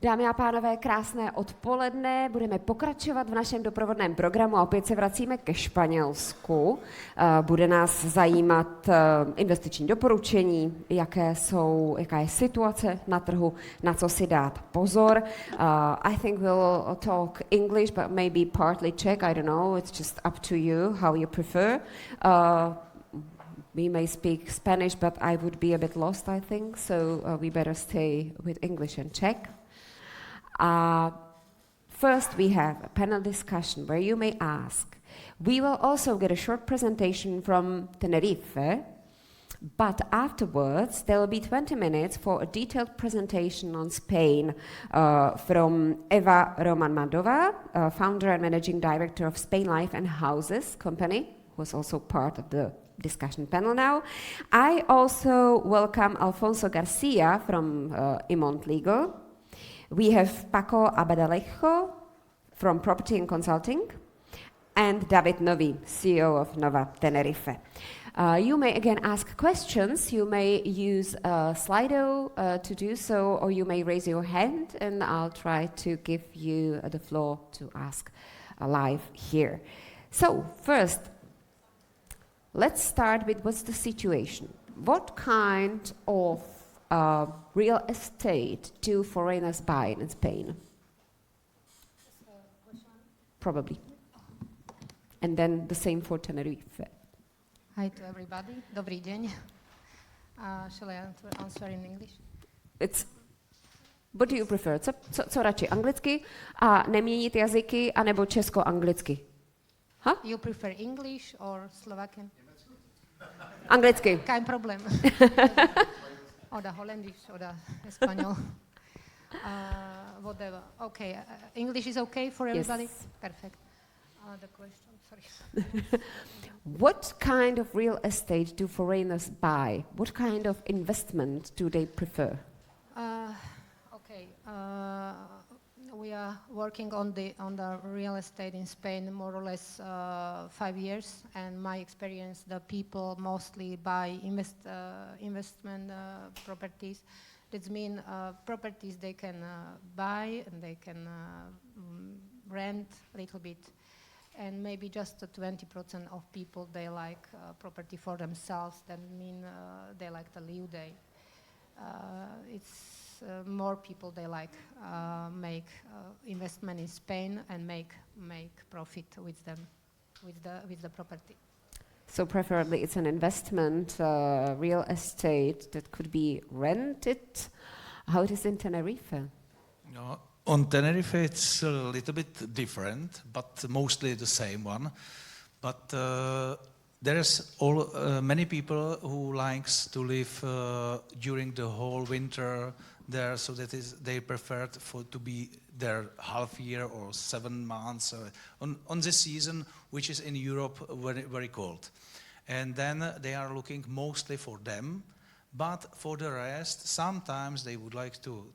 Dámy a pánové, krásné odpoledne. Budeme pokračovat v našem doprovodném programu a opět se vracíme ke Španělsku. Bude nás zajímat investiční doporučení, jaká je situace na trhu, na co si dát pozor. I think we'll talk English, but maybe partly Czech, I don't know. It's just up to you, how you prefer. We may speak Spanish, but I would be a bit lost, I think, so we better stay with English and Czech. First, we have a panel discussion where you may ask. We will also get a short presentation from Tenerife, but afterwards there will be 20 minutes for a detailed presentation on Spain from Eva Rohrman Madová, founder and managing director of SpainLife and Houses company, who is also part of the discussion panel now. I also welcome Alfonso Garcia from Imont Legal. We have Paco Albaladejo from Property and Consulting, and David Nový, CEO of Nová Tenerife. You may again ask questions. You may use a Slido to do so, or you may raise your hand, and I'll try to give you the floor to ask live here. So first, let's start with what's the situation. What kind of real estate do foreigners buy in Spain? Probably. And then the same for Tenerife. Hi to everybody. Dobrý deň. Shall I answer in English? What do you prefer? Co radši, anglicky a neměnit jazyky, anebo česko-anglicky? Huh? You prefer English or Slovakian? Anglicky. Kein Problem. Oder Holländisch oder Espanol. Whatever. Okay. English is okay for everybody? Yes. Perfect. The question, sorry. What kind of real estate do foreigners buy? What kind of investment do they prefer? Okay. We are working on the real estate in Spain more or less 5 years, and my experience, the people mostly buy investment properties. That means properties they can buy and they can rent a little bit, and maybe just 20% of people they like property for themselves. That means they like to live there. It's more people they like make investment in Spain and make profit with them, with the property. So preferably it's an investment, real estate that could be rented. How it is in Tenerife? No, on Tenerife it's a little bit different, but mostly the same one. But there's many people who likes to live during the whole winter there, so that is they prefer to be there half year or 7 months on this season, which is in Europe very, very cold. And then they are looking mostly for them, but for the rest, sometimes they would like to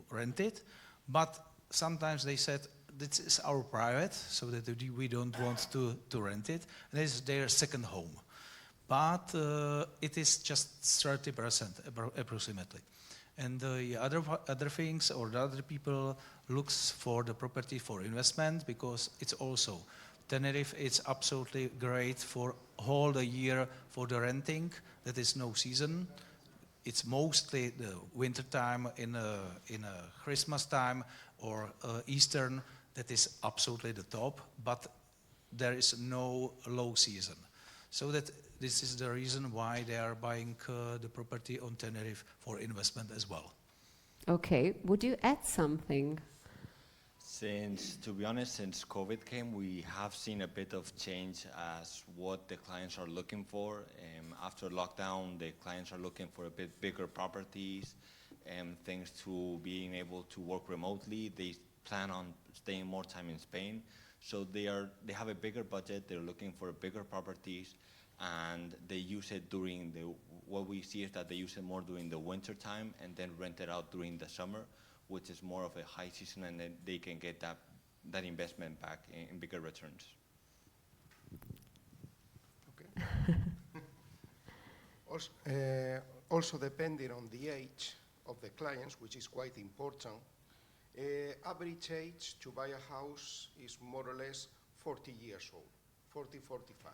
rent it, but sometimes they said, this is our private, so that we don't want to rent it. And this is their second home. But it is just 30% approximately. And the other things, or the other people looks for the property for investment, because it's also Tenerife. It's absolutely great for whole the year for the renting. That is no season. It's mostly the winter time in a Christmas time or Eastern. That is absolutely the top. But there is no low season. So that this is the reason why they are buying the property on Tenerife for investment as well. Okay, would you add something? To be honest, since COVID came, we have seen a bit of change as what the clients are looking for. After lockdown, the clients are looking for a bit bigger properties, thanks to being able to work remotely. They plan on staying more time in Spain. So they have a bigger budget, they're looking for bigger properties, and they use it what we see is that they use it more during the winter time and then rent it out during the summer, which is more of a high season, and then they can get that investment back in bigger returns. Okay. Also depending on the age of the clients, which is quite important, Average age to buy a house is more or less 40 years old, 40, 45.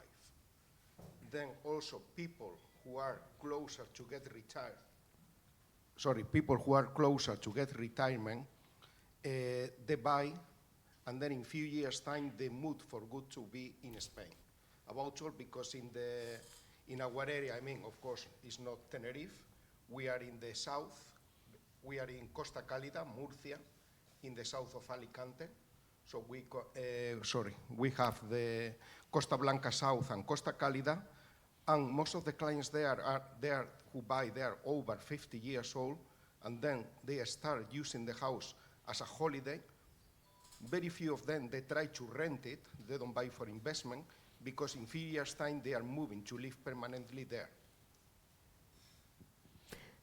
Then also people who are closer to get retired, people who are closer to get retirement, they buy, and then in few years' time, they move for good to be in Spain. About all, because in our area, I mean, of course, it's not Tenerife. We are in the south. We are in Costa Cálida, Murcia, in the south of Alicante. So we have the Costa Blanca South and Costa Cálida, and most of the clients there are who buy there over 50 years old, and then they start using the house as a holiday. Very few of them, they try to rent it. They don't buy for investment, because in few years' time they are moving to live permanently there.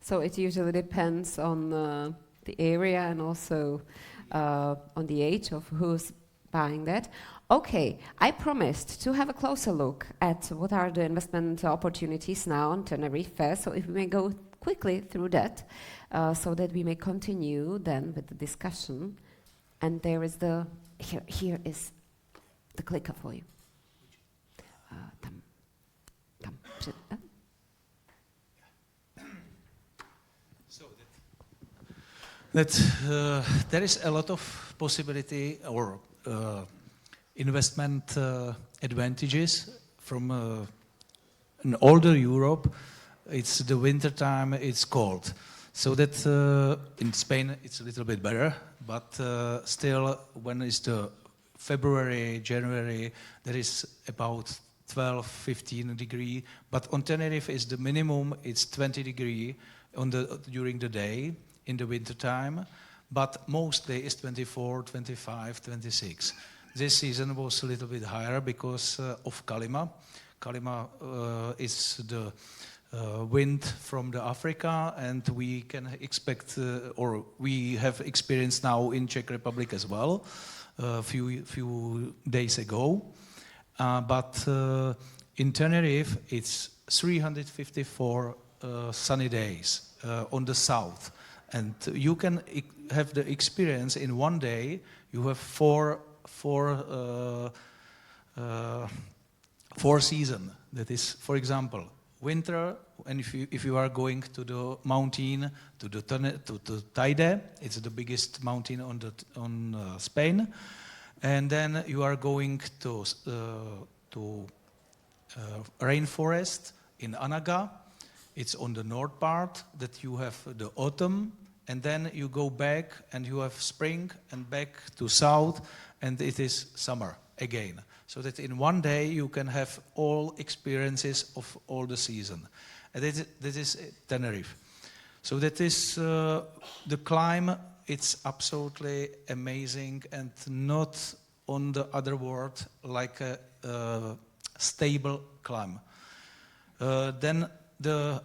So it usually depends on the area and also on the age of who's buying that. Okay, I promised to have a closer look at what are the investment opportunities now on Tenerife. So if we may go quickly through that, so that we may continue then with the discussion. And there is here is the clicker for you. So that there is a lot of possibility or investment advantages from in older Europe. It's the winter time, it's cold. So that in Spain it's a little bit better, but still when it's the February, January, there is about 12, 15 degree, but on Tenerife is the minimum, it's 20 degree during the day in the winter time, but mostly it's 24, 25, 26. This season was a little bit higher because of Kalima. Kalima is the wind from the Africa, and we can expect, or we have experienced now in Czech Republic as well, a few days ago. But in Tenerife, it's 354 sunny days on the south. And you can have the experience in one day, you have four seasons. That is, for example, winter, and if you are going to the mountain, to Teide, it's the biggest mountain on Spain, and then you are going to rainforest in Anaga. It's on the north part that you have the autumn, and then you go back and you have spring and back to south, and it is summer again. So that in one day you can have all experiences of all the season. And that is Tenerife. So that is the climb. It's absolutely amazing and not on the other world like a stable climb. Then the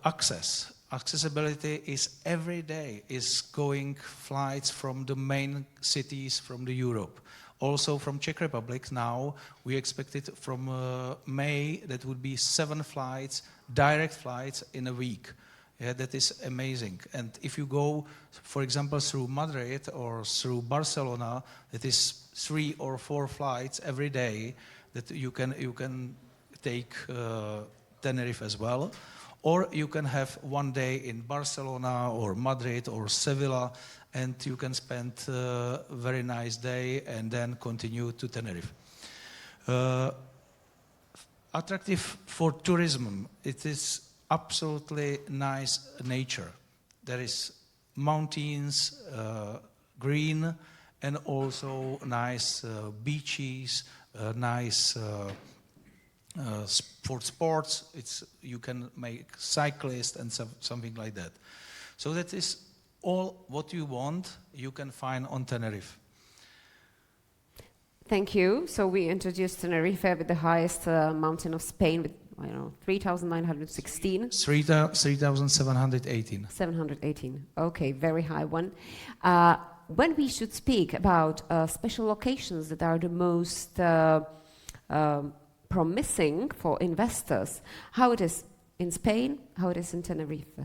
accessibility is every day is going flights from the main cities from the Europe. Also from Czech Republic now, we expected from May that would be 7 flights, direct flights in a week. Yeah, that is amazing. And if you go, for example, through Madrid or through Barcelona, that is 3 or 4 flights every day that you can take Tenerife as well. Or you can have one day in Barcelona or Madrid or Sevilla, and you can spend a very nice day and then continue to Tenerife. Attractive for tourism, it is absolutely nice nature. There is mountains, green, and also nice beaches, nice for sports. You can make cyclists and something like that. So that is all what you want, you can find on Tenerife. Thank you. So we introduced Tenerife with the highest mountain of Spain with, 3,916. 3,718. 718. Okay, very high one. When we should speak about special locations that are the most promising for investors, how it is in Spain, how it is in Tenerife.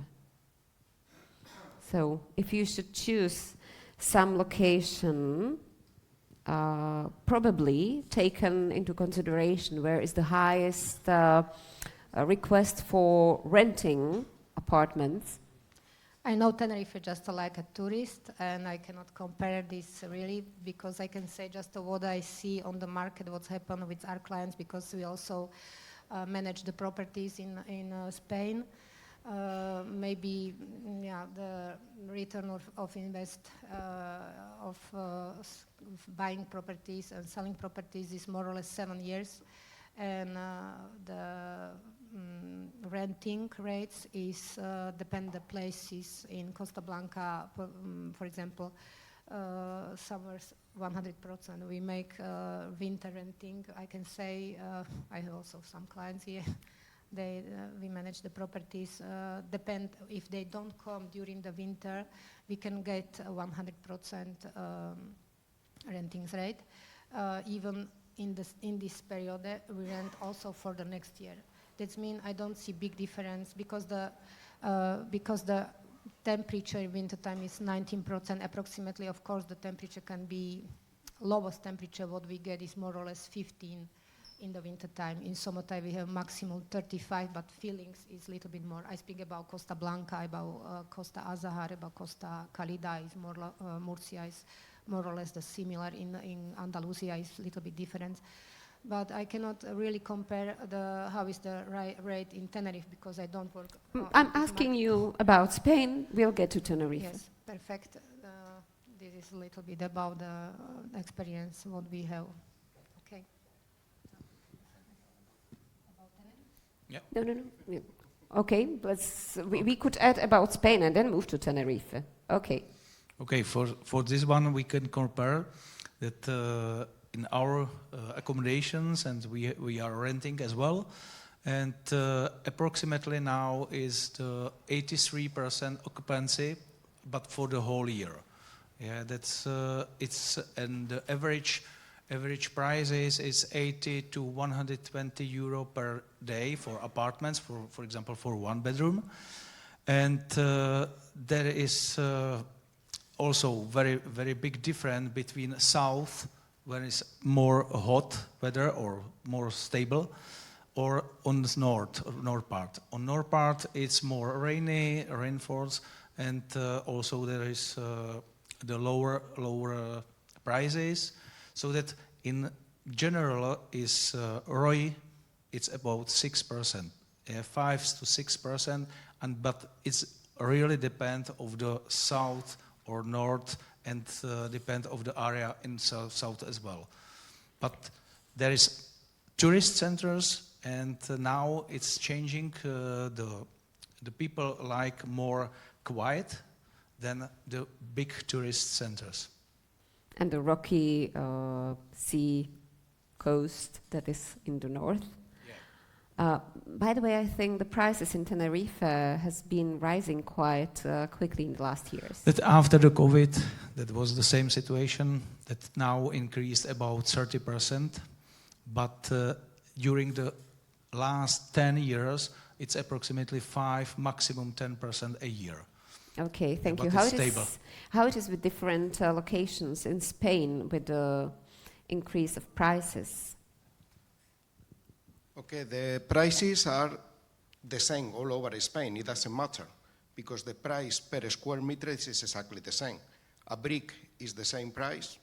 So if you should choose some location probably taken into consideration where is the highest request for renting apartments? I know Tenerife just like a tourist, and I cannot compare this really, because I can say just what I see on the market, what's happened with our clients, because we also manage the properties in Spain. Maybe, yeah, the return of invest of buying properties and selling properties is more or less 7 years, and the renting rates is depend the places. In Costa Blanca, for example, summers 100%. We make winter renting. I can say I have also some clients here. We manage the properties. Depend if they don't come during the winter, we can get 100% renting rate. Even in this period, we rent also for the next year. That means I don't see big difference, because the temperature in winter time is 19% approximately. Of course, the temperature can be lowest temperature. What we get is more or less 15 in the winter time. In summertime we have maximum 35, but feelings is a little bit more. I speak about Costa Blanca, about Costa Azahar, about Costa Calida. Is more Murcia is more or less the similar. In Andalusia is a little bit different. But I cannot really compare how is the rate in Tenerife, because I don't work. I'm asking you about Spain. We'll get to Tenerife. Yes, perfect. This is a little bit about the experience what we have. Okay. About Tenerife? No. Yeah. Okay, but we could add about Spain and then move to Tenerife. Okay. Okay, for this one we can compare that in our accommodations, and we are renting as well, and approximately now is the 83% occupancy, but for the whole year. Yeah, that's and the average price is 80 to 120 euro per day for apartments, for example, for 1 bedroom, and there is also very big difference between south, when it's more hot weather or more stable, or on the north part. On north part it's more rainy, rainfalls, and also there is the lower prices, so that in general is ROI it's about 6%, 5 to 6%, but it's really depend of the south or north, and depend of the area in south as well. But there is tourist centers, and now it's changing. The people like more quiet than the big tourist centers. And the rocky sea coast that is in the north. By the way, I think the prices in Tenerife has been rising quite quickly in the last years. That after the COVID, that was the same situation, that now increased about 30%, but during the last 10 years, it's approximately 5, maximum 10% a year. Okay, thank but you. it's How it is with different locations in Spain with the increase of prices? Okay, the prices are the same all over Spain. It doesn't matter, because the price per square meter is exactly the same. A brick is the same price,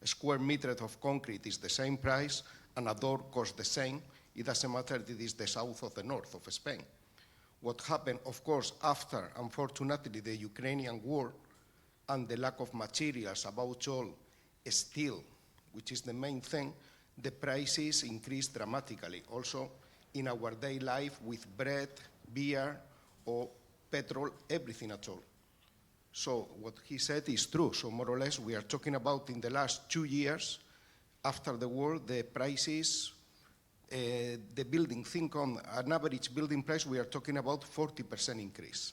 a square meter of concrete is the same price, and a door costs the same. It doesn't matter if it is the south or the north of Spain. What happened, of course, after, unfortunately, the Ukrainian war and the lack of materials, about all steel, which is the main thing, the prices increased dramatically. Also, in our daily life with bread, beer, or petrol, everything at all. So what he said is true. So more or less, we are talking about in the last 2 years, after the war, the prices, the building, think on an average building price, we are talking about 40% increase.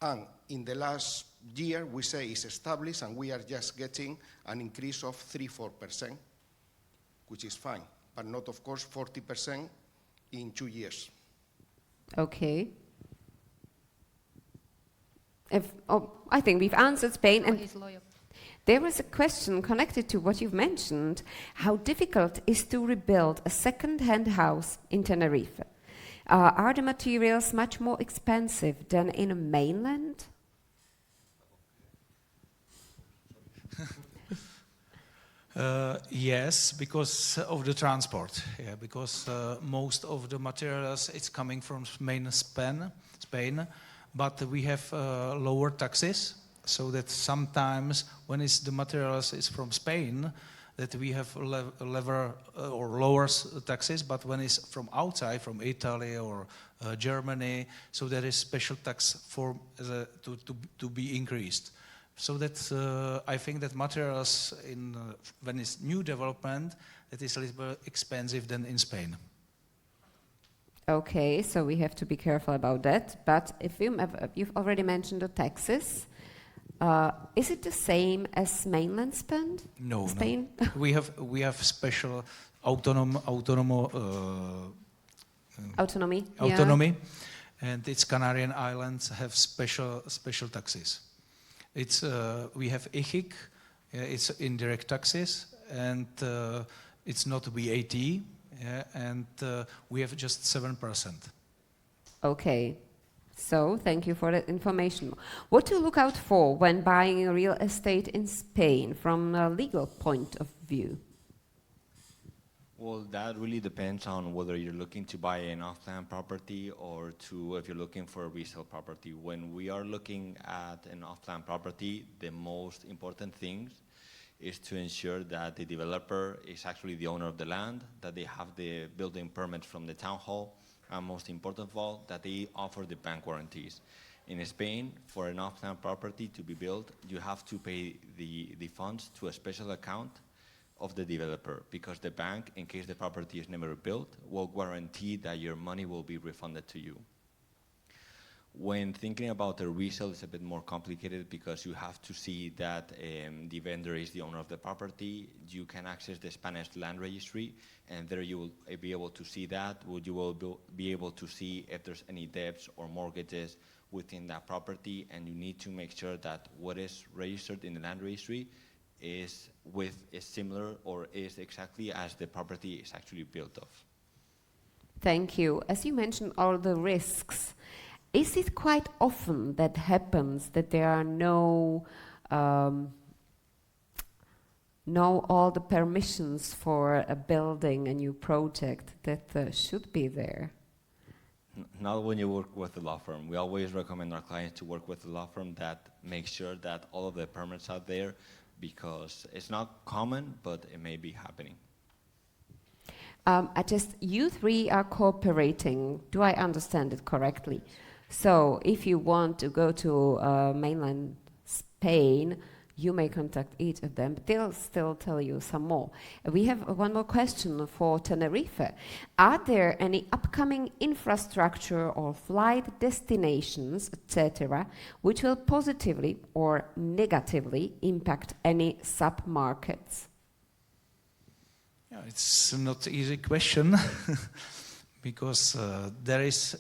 And in the last year, we say it's established, and we are just getting an increase of 3-4%. Which is fine, but not, of course, 40% in 2 years. Okay. I think we've answered Spain. What And is loyal? there was a question connected to what you've mentioned, how difficult is to rebuild a second-hand house in Tenerife. Are the materials much more expensive than in a mainland? Yes, because of the transport. Yeah, because most of the materials it's coming from Spain, but we have lower taxes, so that sometimes when the materials is from Spain, that we have lower taxes, but when it's from outside, from Italy or Germany, so there is special tax to be increased. So that I think that materials when it's new development, it is a little bit expensive than in Spain. Okay, so we have to be careful about that. But if you've already mentioned the taxes, is it the same as mainland Spain? No, Spain? no. we have special autonomy. Yeah. And its Canarian Islands have special taxes. We have ENG, it's indirect taxes, and it's not VAT, and we have just 7%. Okay, so thank you for that information. What to look out for when buying a real estate in Spain from a legal point of view? Well, that really depends on whether you're looking to buy an off-plan property or if you're looking for a resale property. When we are looking at an off-plan property, the most important thing is to ensure that the developer is actually the owner of the land, that they have the building permit from the town hall, and most important of all, that they offer the bank guarantees. In Spain, for an off-plan property to be built, you have to pay the funds to a special account of the developer, because the bank, in case the property is never built, will guarantee that your money will be refunded to you. When thinking about a resale, it's a bit more complicated because you have to see that the vendor is the owner of the property. You can access the Spanish land registry, and there you will be able to see that. You will be able to see if there's any debts or mortgages within that property, and you need to make sure that what is registered in the land registry is similar or is exactly as the property is actually built of. Thank you. As you mentioned all the risks, is it quite often that happens that there are no all the permissions for a building, a new project that should be there? Not when you work with a law firm. We always recommend our clients to work with a law firm that makes sure that all of the permits are there, because it's not common, but it may be happening. You three are cooperating. Do I understand it correctly? So if you want to go to mainland Spain, you may contact each of them, but they'll still tell you some more. We have one more question for Tenerife. Are there any upcoming infrastructure or flight destinations, etc., which will positively or negatively impact any sub-markets? Yeah, it's not an easy question because there is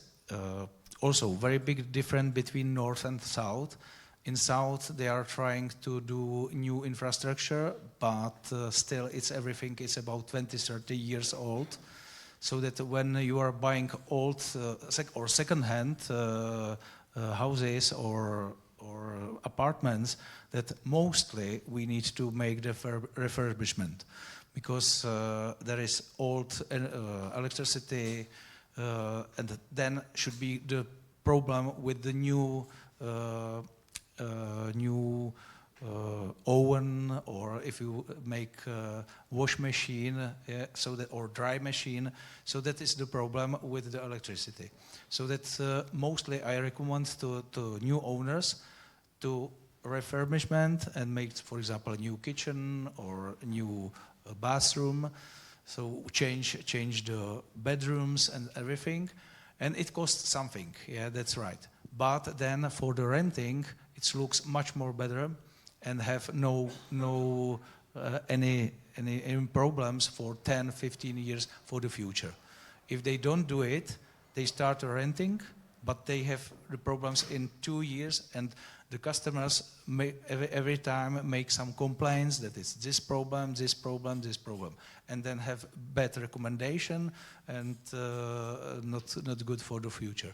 also very big difference between north and south. In south, they are trying to do new infrastructure, but still everything is about 20, 30 years old. So that when you are buying old or second-hand houses or apartments, that mostly we need to make the refurbishment, because there is old electricity, and then should be the problem with the new oven, or if you make wash machine, or dry machine, so that is the problem with the electricity. So that mostly I recommend to new owners to refurbishment and make, for example, a new kitchen or a new bathroom. So change the bedrooms and everything, and it costs something. Yeah, that's right. But then for the renting, it looks much more better and have any problems for 10, 15 years for the future. If they don't do it, they start renting, but they have the problems in 2 years, and the customers every time make some complaints that it's this problem, this problem, this problem, and then have bad recommendation and not good for the future.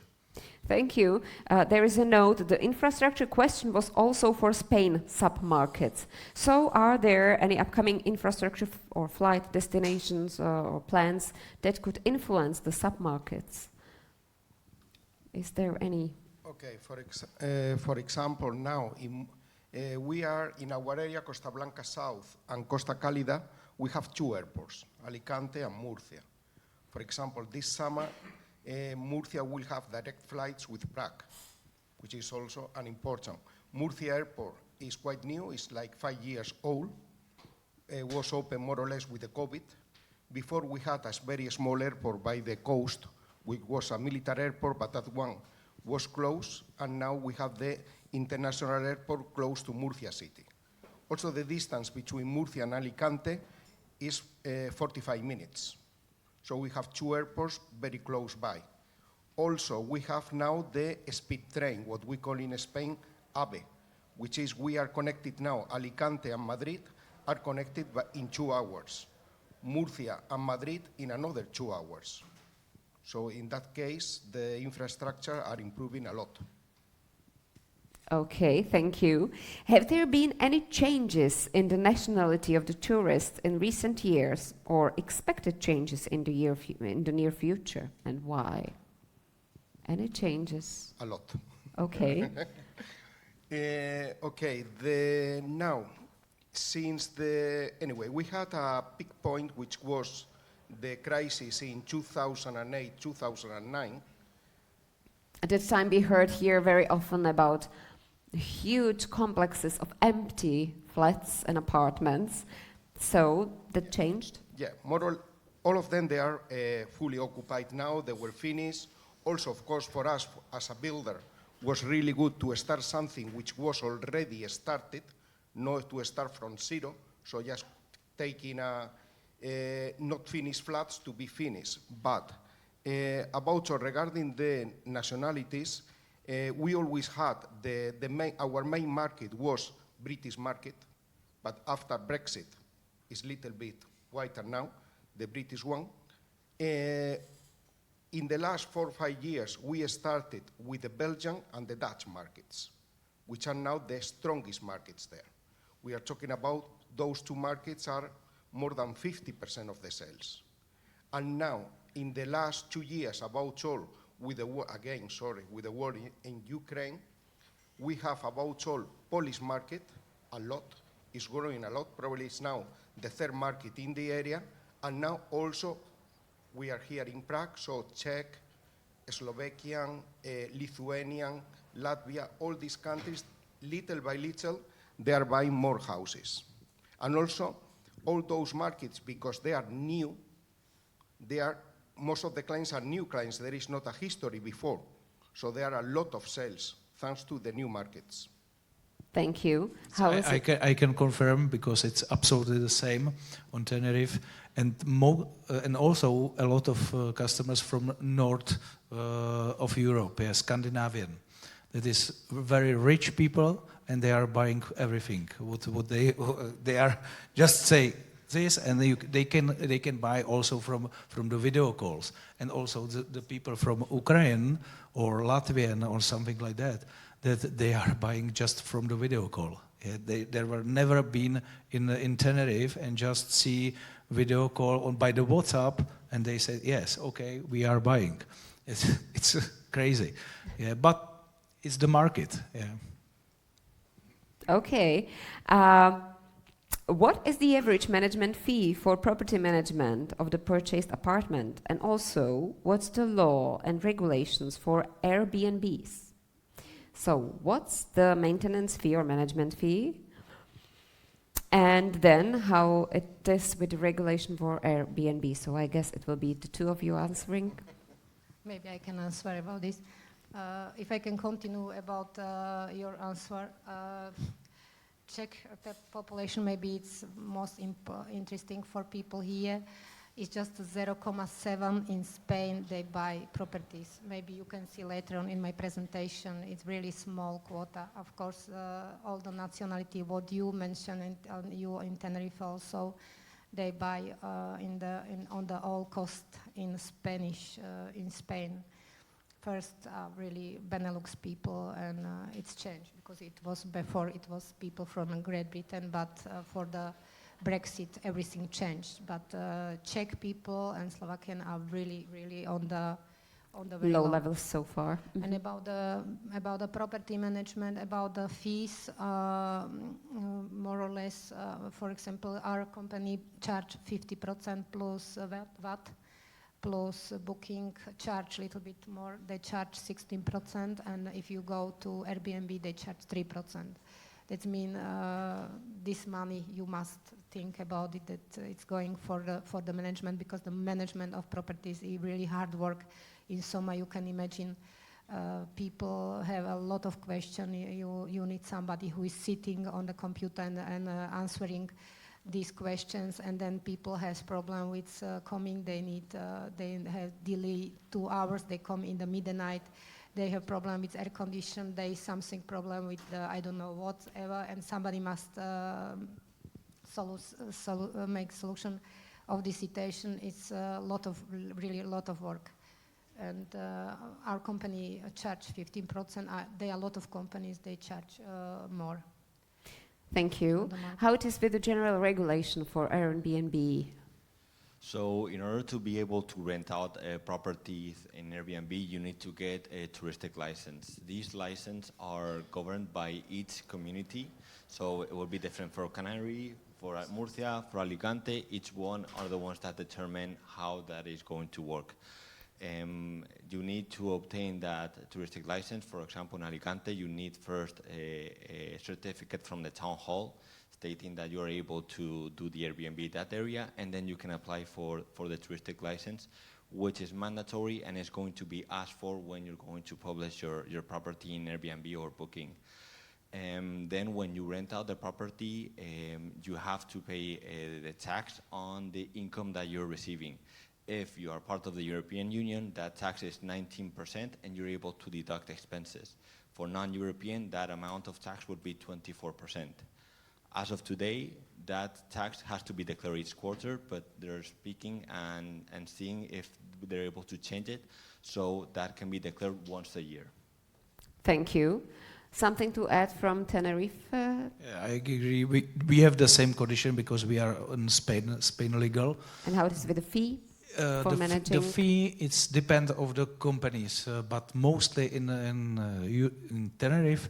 Thank you. There is a note. The infrastructure question was also for Spain submarkets. So are there any upcoming infrastructure or flight destinations or plans that could influence the submarkets? Is there any? Okay, for example, now we are in our area, Costa Blanca South and Costa Cálida, we have 2 airports, Alicante and Murcia. For example, this summer, Murcia will have direct flights with Prague, which is also an important. Murcia Airport is quite new, it's like 5 years old. It was open more or less with the COVID. Before we had a very small airport by the coast, which was a military airport, but that one was closed, and now we have the international airport close to Murcia city. Also, the distance between Murcia and Alicante is 45 minutes. So we have 2 airports very close by. Also, we have now the speed train, what we call in Spain, AVE, which is we are connected now, Alicante and Madrid are connected in 2 hours. Murcia and Madrid in another 2 hours. So in that case, the infrastructure are improving a lot. Okay, thank you. Have there been any changes in the nationality of the tourists in recent years, or expected changes in the near future, and why? Any changes? A lot. Okay. Okay, now, anyway, we had a peak point, which was the crisis in 2008, 2009. At that time, we heard here very often about huge complexes of empty flats and apartments. So that changed? Yeah, all of them, they are fully occupied now. They were finished. Also, of course, for us as a builder, was really good to start something which was already started, not to start from zero. So just taking not finished flats to be finished. But regarding the nationalities, we always had our main market was British market, but after Brexit, it's a little bit quieter now, the British one. In the last 4 or 5 years, we started with the Belgian and the Dutch markets, which are now the strongest markets there. We are talking about those 2 markets are more than 50% of the sales. And now, in the last 2 years, about all, with the war, with the war in Ukraine, we have about all Polish market, a lot, is growing a lot, probably it's now the 3rd market in the area, and now also we are here in Prague, so Czech, Slovakian, Lithuanian, Latvia, all these countries, little by little, they are buying more houses. And also, all those markets, because they are new, most of the clients are new clients. There is not a history before. So there are a lot of sales, thanks to the new markets. Thank you. I can confirm, because it's absolutely the same on Tenerife, and also a lot of customers from north of Europe, Scandinavian. That is very rich people, and they are buying everything. What they are just say this, and they can buy also from the video calls, and also the people from Ukraine or Latvian or something like that they are buying just from the video call. Yeah, they were never been in Tenerife and just see video call by the WhatsApp, and they said yes, okay, we are buying. It's crazy, yeah, but it's the market. Yeah. Okay. What is the average management fee for property management of the purchased apartment? And also, what's the law and regulations for Airbnbs? So, what's the maintenance fee or management fee? And then, how it is with the regulation for Airbnb? So, I guess it will be the 2 of you answering. Maybe I can answer about this. If I can continue about your answer. Czech population, maybe it's most interesting for people here. It's just 0.7 in Spain they buy properties. Maybe you can see later on in my presentation, it's really small quota. Of course, all the nationality, what you mentioned, you in Tenerife also, they buy on the all cost in Spanish, in Spain. First, really Benelux people, and it's changed because it was before it was people from Great Britain, but for the Brexit, everything changed. But Czech people and Slovakian are really, really on the very Low levels so far. And about the property management, about the fees, more or less, for example, our company charge 50% plus VAT, plus booking charge a little bit more. They charge 16%, and if you go to Airbnb, they charge 3%. That means this money you must think about it, that it's going for the management, because the management of properties is really hard work. In Soma, you can imagine people have a lot of questions. You need somebody who is sitting on the computer and answering these questions, and then people has problem with coming. They have delay 2 hours. They come in the midnight. They have problem with air condition. They something problem with I don't know whatever, and somebody must make solution of this situation. It's really a lot of work. And our company charge 15%. There are a lot of companies, they charge more. Thank you. How it is with the general regulation for Airbnb? So in order to be able to rent out properties in Airbnb, you need to get a touristic license. These licenses are governed by each community. So it will be different for Canary, for Murcia, for Alicante. Each one are the ones that determine how that is going to work. You need to obtain that touristic license. For example, in Alicante, you need first a certificate from the town hall stating that you are able to do the Airbnb that area, and then you can apply for the touristic license, which is mandatory and is going to be asked for when you're going to publish your property in Airbnb or Booking. Then when you rent out the property, you have to pay the tax on the income that you're receiving. If you are part of the European Union, that tax is 19% and you're able to deduct expenses. For non-European, that amount of tax would be 24%. As of today, that tax has to be declared each quarter, but they're speaking and seeing if they're able to change it, so that can be declared once a year. Thank you. Something to add from Tenerife? Yeah, I agree. We have the same condition because we are in Spain legal. And how it is with the fee? For managing? The fee, it's depend of the companies, but mostly in Tenerife,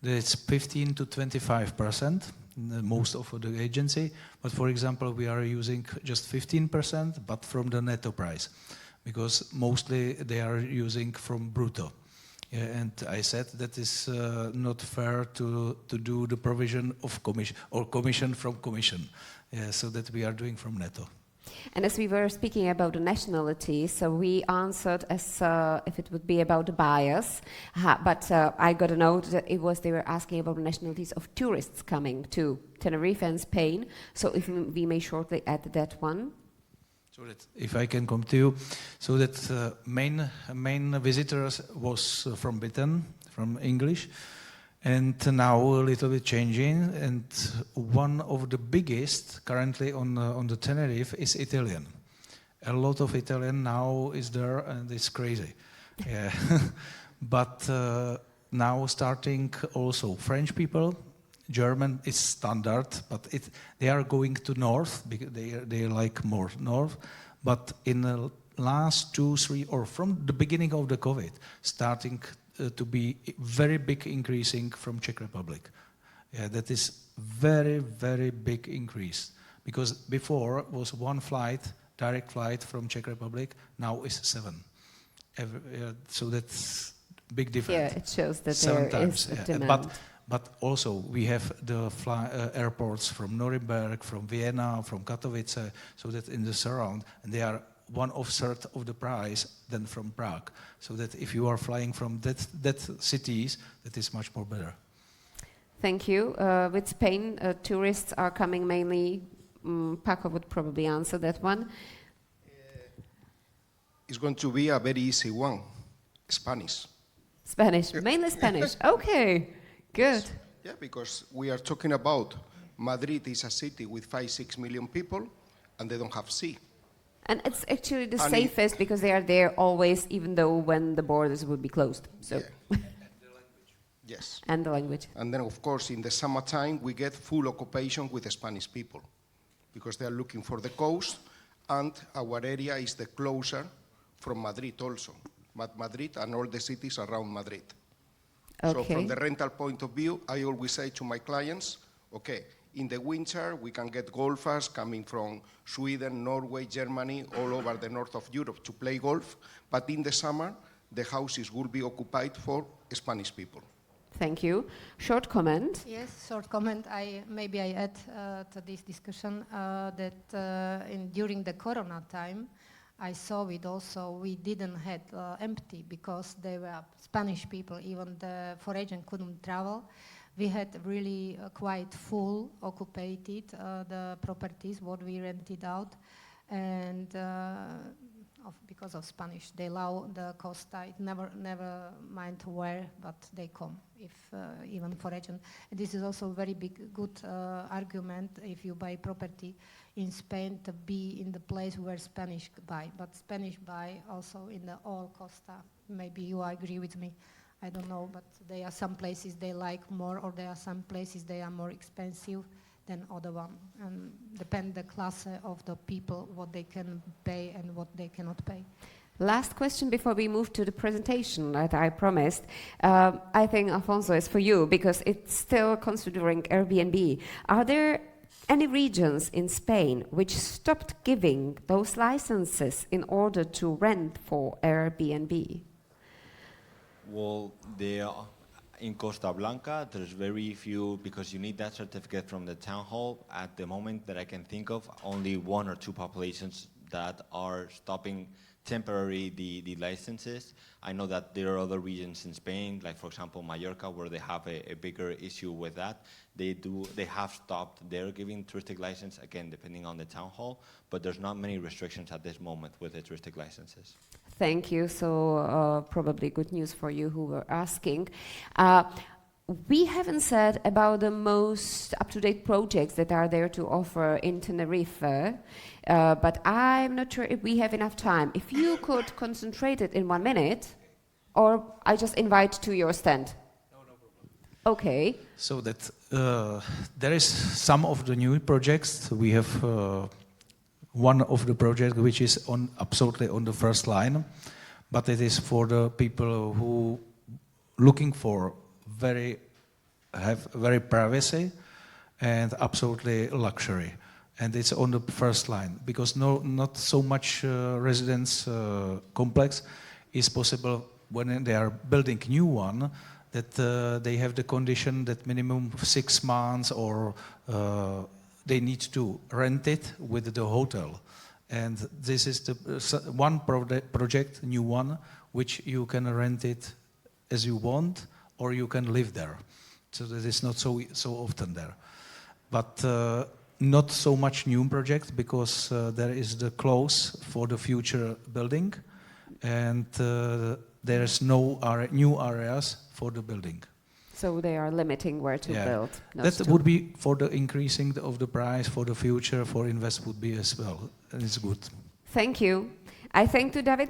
it's 15 to 25%, most of the agency. But for example, we are using just 15%, but from the netto price, because mostly they are using from brutto. Yeah, and I said that is not fair to do the provision of commission or commission from commission, so that we are doing from netto. And as we were speaking about the nationality, so we answered as if it would be about the buyers, but I got a note that they were asking about the nationalities of tourists coming to Tenerife and Spain. So if we may shortly add that one. So that if I can come to you, so that main visitors was from Britain, from English. And now a little bit changing, and one of the biggest currently on the Tenerife is Italian. A lot of Italian now is there, and it's crazy. Yeah. But now starting also French people, German is standard, but they are going to north because they like more north. But in the last 2, 3, or from the beginning of the COVID, starting to be very big increasing from Czech Republic. Yeah, that is very, very big increase. Because before was 1 flight, direct flight from Czech Republic, now is 7. So that's big difference. Yeah, it shows that 7 there times, is a demand. But also we have the airports from Nuremberg, from Vienna, from Katowice, so that in the surround, and they are 1/3 of the price than from Prague. So that if you are flying from that cities, that is much more better. Thank you. With Spain, tourists are coming mainly, Paco would probably answer that one. It's going to be a very easy one, Spanish. Spanish, mainly Spanish. Okay, good. Yeah, because we are talking about Madrid is a city with 5-6 million people, and they don't have sea. And it's actually the And safest because they are there always, even though when the borders would be closed. So, Yeah. Yes. and the language. And then, of course, in the summertime, we get full occupation with the Spanish people because they are looking for the coast, and our area is the closer from Madrid also, but Madrid and all the cities around Madrid. So Okay. from the rental point of view, I always say to my clients, okay, in the winter, we can get golfers coming from Sweden, Norway, Germany, all over the north of Europe to play golf, but in the summer, the houses will be occupied for Spanish people. Thank you. Short comment. Yes, short comment. Maybe I add to this discussion that during the Corona time, I saw it also. We didn't have empty because they were Spanish people. Even the foreign couldn't travel. We had really quite full occupied the properties what we rented out, and because of Spanish, they allow the costa. Never mind where, but they come if even foreign. And this is also a very good argument if you buy property in Spain to be in the place where Spanish buy, but Spanish buy also in the all costa. Maybe you agree with me. I don't know, but there are some places they like more, or there are some places they are more expensive than other one, and depend the class of the people what they can pay and what they cannot pay. Last question before we move to the presentation that I promised. I think, Alfonso, is for you because it's still considering Airbnb. Are there any regions in Spain which stopped giving those licenses in order to rent for Airbnb? Well, in Costa Blanca, there's very few, because you need that certificate from the town hall. At the moment that I can think of, only 1 or 2 populations that are stopping temporary the licenses. I know that there are other regions in Spain, like for example Mallorca, where they have a bigger issue with that. They have stopped their giving touristic license, again depending on the town hall, but there's not many restrictions at this moment with the touristic licenses. Thank you. So probably good news for you who were asking. We haven't said about the most up-to-date projects that are there to offer in Tenerife, but I'm not sure if we have enough time. If you could concentrate it in 1 minute, or I just invite to your stand. No problem. Okay. So that there is some of the new projects. We have one of the projects which is absolutely on the first line, but it is for the people who looking for very privacy and absolutely luxury, and it's on the first line because not so much residence complex is possible when they are building new one, that they have the condition that minimum 6 months or they need to rent it with the hotel, and this is the one project, new one, which you can rent it as you want, or you can live there. So that is not so often there. But not so much new projects because there is the close for the future building, and there is no new areas for the building. So they are limiting where to build. That would be for the increasing of the price for the future, for invest would be as well. And it's good. Thank you. I thank to David